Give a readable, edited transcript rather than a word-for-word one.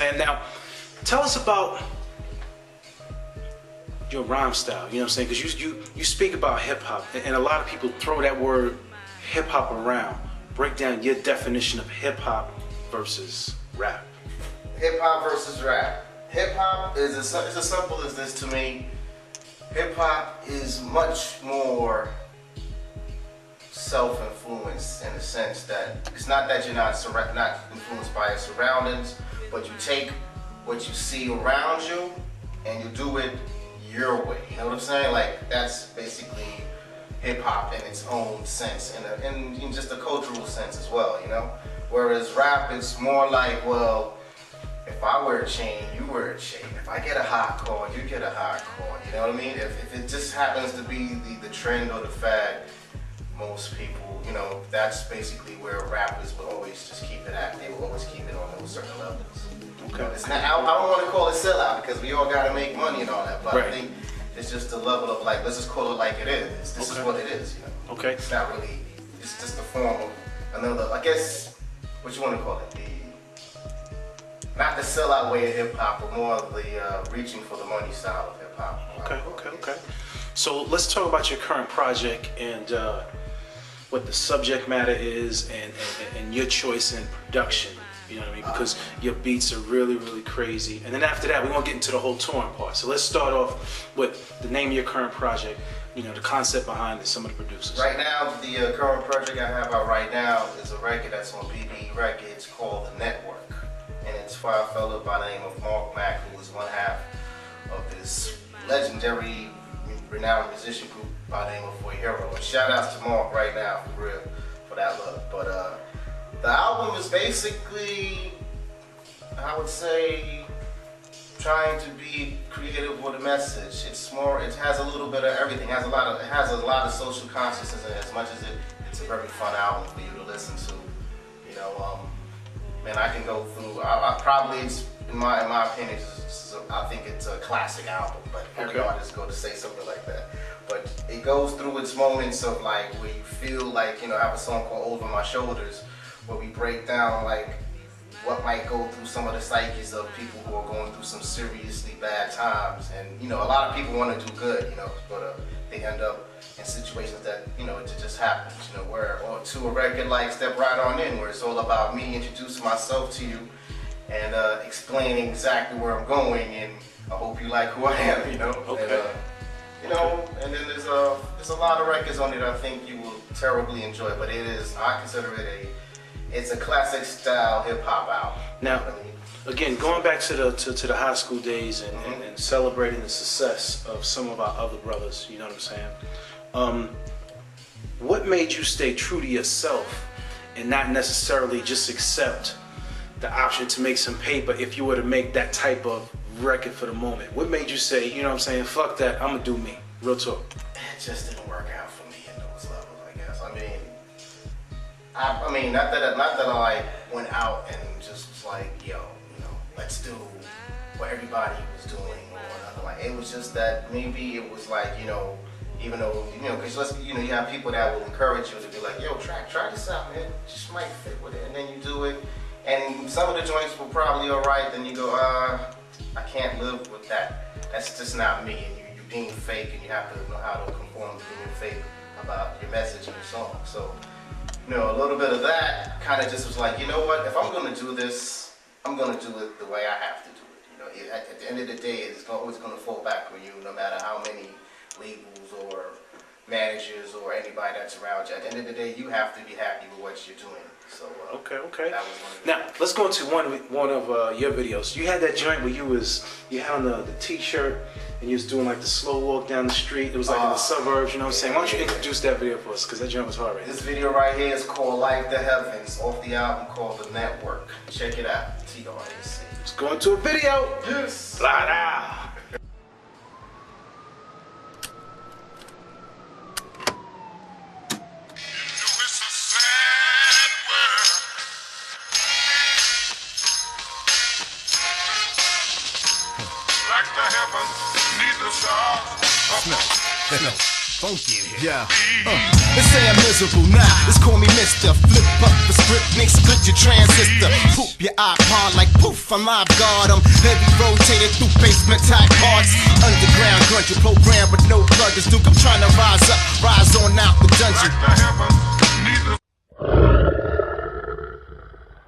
saying? Now, tell us about your rhyme style, you know what I'm saying? Because you speak about hip-hop, and a lot of people throw that word hip-hop around. Break down your definition of hip-hop versus rap. Hip-hop versus rap. Hip-hop is as simple as this to me. Hip-hop is much more self-influenced in the sense that it's not that you're not influenced by your surroundings, but you take what you see around you and you do it your way. You know what I'm saying? Like, that's basically hip-hop in its own sense, and in just a cultural sense as well, you know? Whereas rap, it's more like, well, if I wear a chain, you wear a chain. If I get a hot car, you get a hot car. You know what I mean? If it just happens to be the trend or the fad, most people, you know, that's basically where rappers will always just keep it at. They will always keep it on those certain levels. Okay. You know, it's not, I don't want to call it sellout because we all got to make money and all that, but right. I think it's just the level of, like, let's just call it like it is. This is what it is, you know? Okay. It's not really, it's just a form of another, I guess, what you want to call it? Not the sellout way of hip-hop, but more of the reaching for the money style of hip-hop. Okay. So let's talk about your current project and what the subject matter is and your choice in production. You know what I mean? Because your beats are really, really crazy. And then after that, we're going to get into the whole touring part. So let's start off with the name of your current project, you know, the concept behind it, some of the producers. Right now, the current project I have out right now is a record that's on BBE Records called The Network. And it's by a fellow by the name of Mark Mack, who is one half of this legendary, renowned musician group by the name of For Hero. And shout outs to Mark right now, for real, for that love. But the album is basically, I would say, trying to be creative with a message. It's more, it has a little bit of everything. It has a lot of social consciousness in it, as much as it's a very fun album for you to listen to. You know, man, I can go through. Probably, in my opinion, I think it's a classic album. But every artist is going to say something like that. But it goes through its moments of, like, where you feel like, you know, I have a song called Over My Shoulders, where we break down, like, what might go through some of the psyches of people who are going through some seriously bad times. And, you know, a lot of people want to do good, you know, but they end up in situations that, you know, it just happens, you know, or to a record like Step Right On In, where it's all about me introducing myself to you and explaining exactly where I'm going, and I hope you like who I am, you know. Okay. And, you know, and then there's a lot of records on it I think you will terribly enjoy, but I consider it it's a classic style hip hop album. Now, again, going back to the high school days and celebrating the success of some of our other brothers, you know what I'm saying? What made you stay true to yourself and not necessarily just accept the option to make some paper if you were to make that type of record for the moment? What made you say, you know what I'm saying, fuck that, I'm gonna do me? Real talk. It just didn't work out for me in those levels, I guess. I mean, not that I like went out and just was like, yo, you know, let's do what everybody was doing or nothing. Like, it was just that maybe it was like, you know, even though, you know, because you know, you have people that will encourage you to be like, yo, try this out, man. It just might fit with it, and then you do it, and some of the joints were probably all right. Then you go, I can't live with that. That's just not me. And you're being fake, and you have to know how to conform to being fake about your message and your song. So, you know, a little bit of that kind of just was like, you know what? If I'm going to do this, I'm going to do it the way I have to do it. You know, at the end of the day, it's always going to fall back on you, no matter how many labels or managers or anybody that's around you. At the end of the day, you have to be happy with what you're doing. So okay. That was one of now let's go into one of your videos. You had that joint where you had on the t-shirt and you was doing like the slow walk down the street. It was like in the suburbs, you know what I'm saying? Why don't you introduce that video for us, because that joint was hard, right? This video right here is called Like the Heavens, off the album called The Network. Check it out. T.R.A.C. Let's go into a video. Yes. Fly down. Like the heavens need the stars. Funky in here. Yeah. They say I'm miserable now. Just call me Mr. Flip up the script, mix, split your transistor. Poop your iPod like poof. beef, I live guard 'em. Heavy rotated through basement type parts. Underground grunge, you program with no plug. This Duke, I'm trying to rise